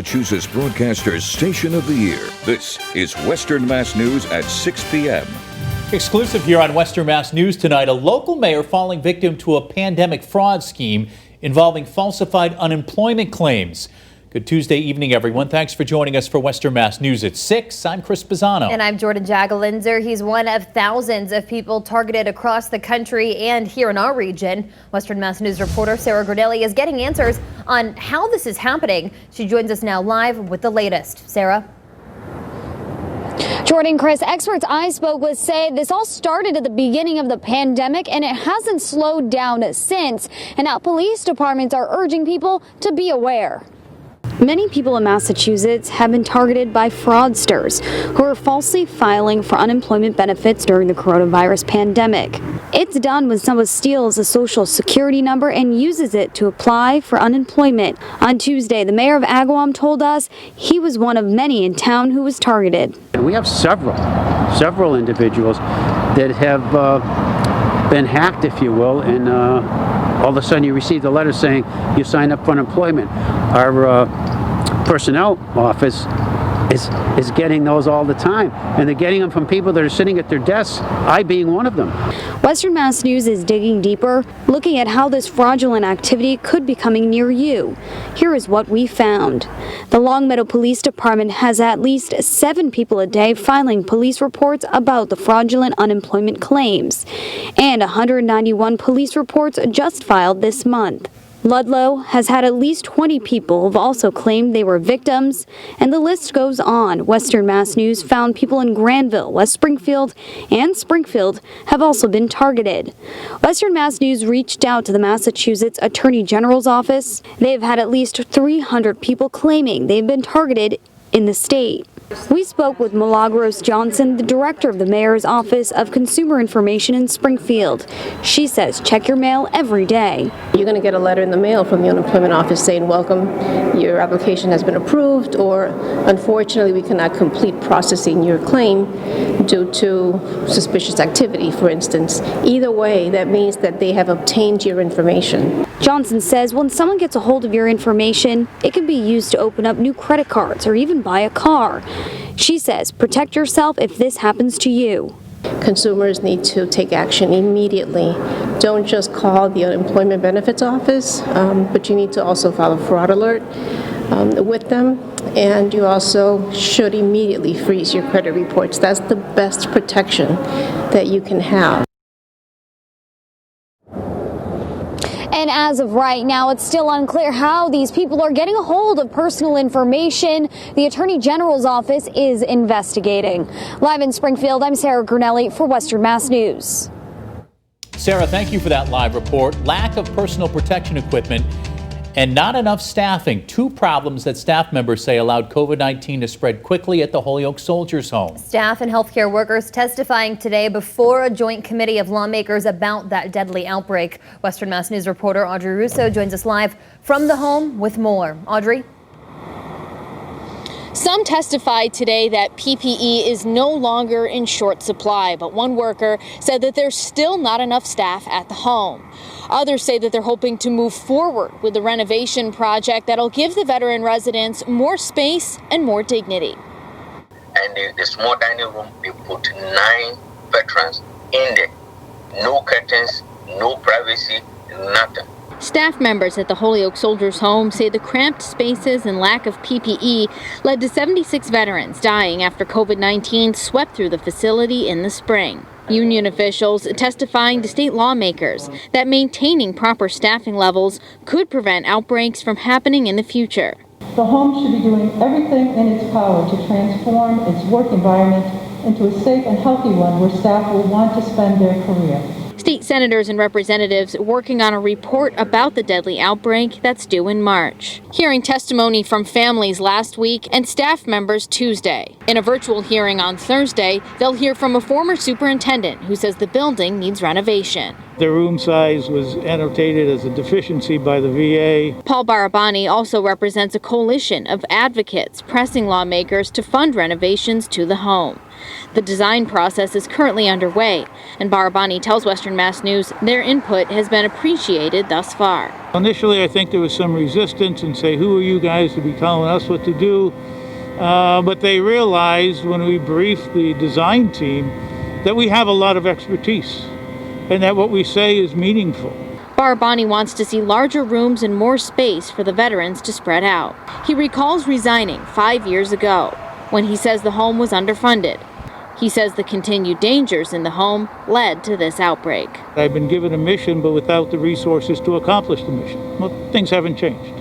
Massachusetts Broadcasters Station of the Year. This is Western Mass News at 6 p.m. Exclusive here on Western Mass News tonight, a local mayor falling victim to a pandemic fraud scheme involving falsified unemployment claims. Good Tuesday evening, everyone. Thanks for joining us for Western Mass News at 6. I'm Chris Pisano. And I'm Jordyn Jagolinzer. He's one of thousands of people targeted across the country and here in our region. Western Mass News reporter Sarah Grinelli is getting answers on how this is happening. She joins us now live with the latest. Sarah? Jordyn, Chris, experts I spoke with say this all started at the beginning of the pandemic and it hasn't slowed down since. And now police departments are urging people to be aware. Many people in Massachusetts have been targeted by fraudsters who are falsely filing for unemployment benefits during the coronavirus pandemic. It's done when someone steals a social security number and uses it to apply for unemployment. On Tuesday, the mayor of Agawam told us he was one of many in town who was targeted. We have several individuals that have been hacked, if you will, and all of a sudden you received a letter saying you signed up for unemployment. Our personnel office is getting those all the time, and they're getting them from people that are sitting at their desks, I being one of them. Western Mass News is digging deeper, looking at how this fraudulent activity could be coming near you. Here is what we found. The Longmeadow Police Department has at least 7 people a day filing police reports about the fraudulent unemployment claims, and 191 police reports just filed this month. Ludlow has had at least 20 people who've also claimed they were victims, and the list goes on. Western Mass News found people in Granville, West Springfield, and Springfield have also been targeted. Western Mass News reached out to the Massachusetts Attorney General's office. They've had at least 300 people claiming they've been targeted in the state. We spoke with Milagros Johnson, the director of the mayor's office of consumer information in Springfield. She says check your mail every day. You're going to get a letter in the mail from the unemployment office saying, welcome, your application has been approved, or unfortunately we cannot complete processing your claim due to suspicious activity, for instance. Either way, that means that they have obtained your information. Johnson says when someone gets a hold of your information, it can be used to open up new credit cards or even buy a car. She says protect yourself if this happens to you. Consumers need to take action immediately. Don't just call the unemployment benefits office, but you need to also file a fraud alert with them, and you also should immediately freeze your credit reports. That's the best protection that you can have. And as of right now, it's still unclear how these people are getting a hold of personal information. The Attorney General's office is investigating. Live in Springfield, I'm Sarah Grinelli for Western Mass News. Sarah, thank you for that live report. Lack of personal protection equipment and not enough staffing. 2 problems that staff members say allowed COVID-19 to spread quickly at the Holyoke Soldiers Home. Staff and healthcare workers testifying today before a joint committee of lawmakers about that deadly outbreak. Western Mass News reporter Audrey Russo joins us live from the home with more. Audrey? Some testified today that PPE is no longer in short supply, but one worker said that there's still not enough staff at the home. Others say that they're hoping to move forward with the renovation project that'll give the veteran residents more space and more dignity. And the small dining room, we put 9 veterans in there. No curtains, no privacy, nothing. Staff members at the Holyoke Soldiers Home say the cramped spaces and lack of PPE led to 76 veterans dying after COVID-19 swept through the facility in the spring. Union officials testifying to state lawmakers that maintaining proper staffing levels could prevent outbreaks from happening in the future. The home should be doing everything in its power to transform its work environment into a safe and healthy one where staff will want to spend their career. State senators and representatives working on a report about the deadly outbreak that's due in March. Hearing testimony from families last week and staff members Tuesday. In a virtual hearing on Thursday, they'll hear from a former superintendent who says the building needs renovation. The room size was annotated as a deficiency by the VA. Paul Barabani also represents a coalition of advocates pressing lawmakers to fund renovations to the home. The design process is currently underway, and Barabani tells Western Mass News their input has been appreciated thus far. Initially, I think there was some resistance and say, who are you guys to be telling us what to do? But they realized when we briefed the design team that we have a lot of expertise and that what we say is meaningful. Barabani wants to see larger rooms and more space for the veterans to spread out. He recalls resigning 5 years ago when he says the home was underfunded. He says the continued dangers in the home led to this outbreak. I've been given a mission, but without the resources to accomplish the mission. Well, things haven't changed.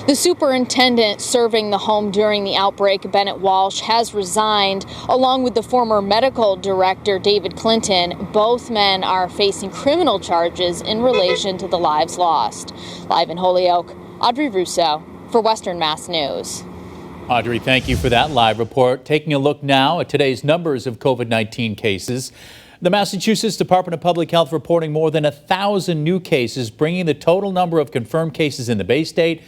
The superintendent serving the home during the outbreak, Bennett Walsh, has resigned, along with the former medical director, David Clinton. Both men are facing criminal charges in relation to the lives lost. Live in Holyoke, Audrey Russo for Western Mass News. Audrey, thank you for that live report. Taking a look now at today's numbers of COVID-19 cases. The Massachusetts Department of Public Health reporting more than 1,000 new cases, bringing the total number of confirmed cases in the Bay State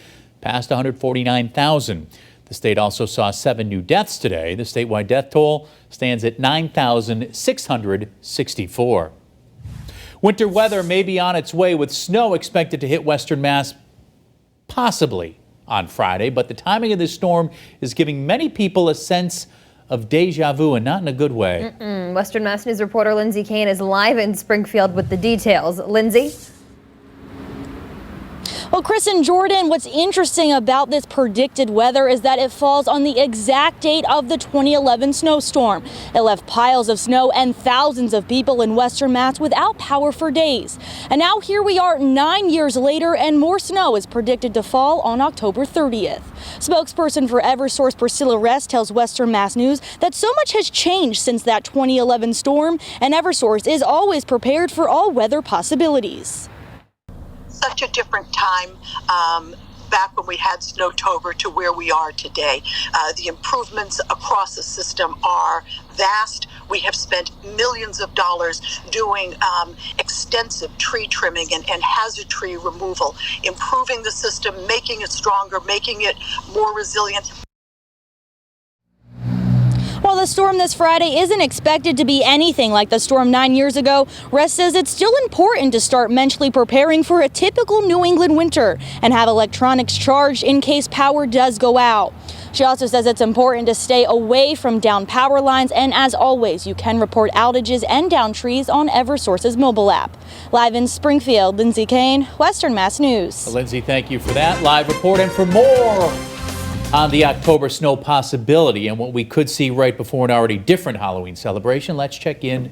past 149,000. The state also saw 7 new deaths today. The statewide death toll stands at 9,664. Winter weather may be on its way, with snow expected to hit Western Mass possibly on Friday, but the timing of this storm is giving many people a sense of deja vu, and not in a good way. Western Mass News reporter Lindsay Kane is live in Springfield with the details. Lindsay? Well, Chris and Jordan, what's interesting about this predicted weather is that it falls on the exact date of the 2011 snowstorm. It left piles of snow and thousands of people in Western Mass without power for days. And now here we are 9 years later, and more snow is predicted to fall on October 30th. Spokesperson for Eversource Priscilla Rest tells Western Mass News that so much has changed since that 2011 storm, and Eversource is always prepared for all weather possibilities. Such a different time back when we had Snowtober to where we are today. The improvements across the system are vast. We have spent millions of dollars doing extensive tree trimming and hazard tree removal, improving the system, making it stronger, making it more resilient. While the storm this Friday isn't expected to be anything like the storm 9 years ago, Rest says it's still important to start mentally preparing for a typical New England winter and have electronics charged in case power does go out. She also says it's important to stay away from down power lines, and as always, you can report outages and down trees on Eversource's mobile app. Live in Springfield, Lindsay Kane, Western Mass News. Lindsay, thank you for that live report. And for more on the October snow possibility and what we could see right before an already different Halloween celebration, let's check in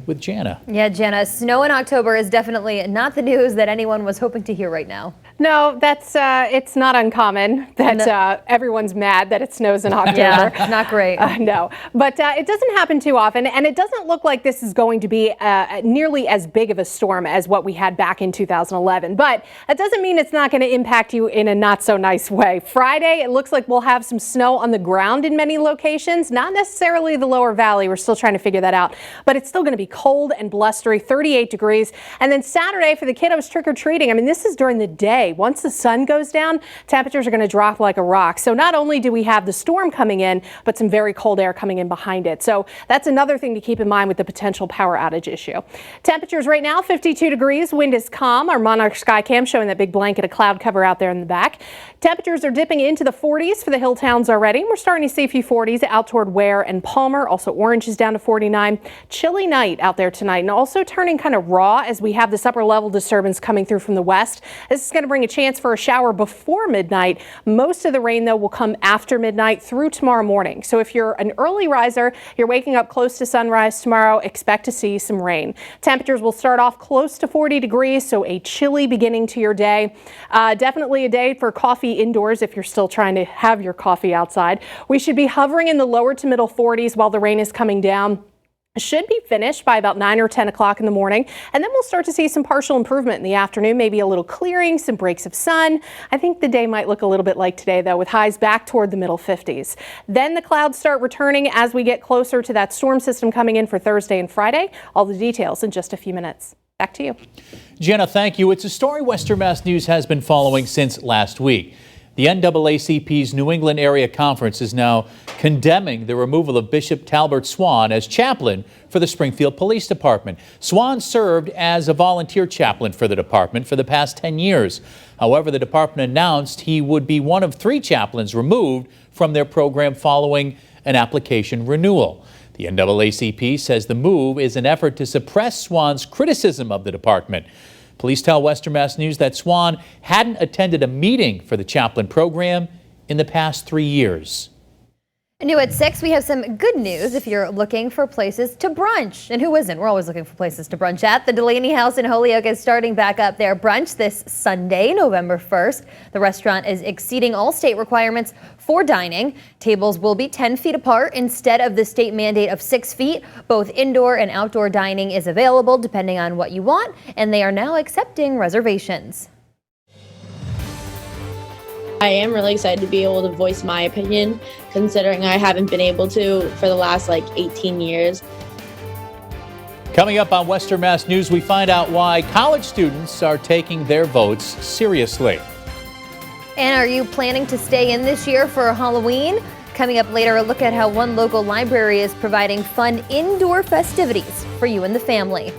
with Janna. Yeah, Janna, snow in October is definitely not the news that anyone was hoping to hear right now. No, that's it's not uncommon that everyone's mad that it snows in October. Yeah, not great. No, but it doesn't happen too often, and it doesn't look like this is going to be nearly as big of a storm as what we had back in 2011. But that doesn't mean it's not going to impact you in a not so nice way. Friday, it looks like we'll have some snow on the ground in many locations, not necessarily the lower valley. We're still trying to figure that out, but it's still going to be cold and blustery, 38 degrees. And then Saturday for the kiddos trick-or-treating, I mean, this is during the day. Once the sun goes down, temperatures are going to drop like a rock. So not only do we have the storm coming in, but some very cold air coming in behind it. So that's another thing to keep in mind with the potential power outage issue. Temperatures right now, 52 degrees. Wind is calm. Our Monarch Skycam showing that big blanket of cloud cover out there in the back. Temperatures are dipping into the 40s for the hill towns already. We're starting to see a few 40s out toward Ware and Palmer. Also, Orange is down to 49. Chilly night out there tonight, and also turning kind of raw as we have this upper level disturbance coming through from the west. This is going to bring a chance for a shower before midnight. Most of the rain, though, will come after midnight through tomorrow morning. So if you're an early riser, you're waking up close to sunrise tomorrow, expect to see some rain. Temperatures will start off close to 40 degrees, so a chilly beginning to your day. Definitely a day for coffee indoors if you're still trying to have your coffee outside. We should be hovering in the lower to middle 40s while the rain is coming down. should be finished by about 9 or 10 o'clock in the morning, and then we'll start to see some partial improvement in the afternoon, maybe a little clearing, some breaks of sun. I think the day might look a little bit like today, though, with highs back toward the middle 50s. Then the clouds start returning as we get closer to that storm system coming in for Thursday and Friday. All the details in just a few minutes. Back to you. Jenna, thank you. It's a story Western Mass News has been following since last week. The NAACP's New England Area Conference is now condemning the removal of Bishop Talbert Swan as chaplain for the Springfield Police Department. Swan served as a volunteer chaplain for the department for the past 10 years. However, the department announced he would be one of 3 chaplains removed from their program following an application renewal. The NAACP says the move is an effort to suppress Swan's criticism of the department. Police tell Western Mass News that Swan hadn't attended a meeting for the chaplain program in the past 3 years. New at 6, we have some good news if you're looking for places to brunch. And who isn't? We're always looking for places to brunch at. The Delaney House in Holyoke is starting back up their brunch this Sunday, November 1st. The restaurant is exceeding all state requirements for dining. Tables will be 10 feet apart instead of the state mandate of 6 feet. Both indoor and outdoor dining is available depending on what you want, and they are now accepting reservations. I am really excited to be able to voice my opinion, considering I haven't been able to for the last 18 years. Coming up on Western Mass News, we find out why college students are taking their votes seriously. And are you planning to stay in this year for Halloween? Coming up later, a look at how one local library is providing fun indoor festivities for you and the family.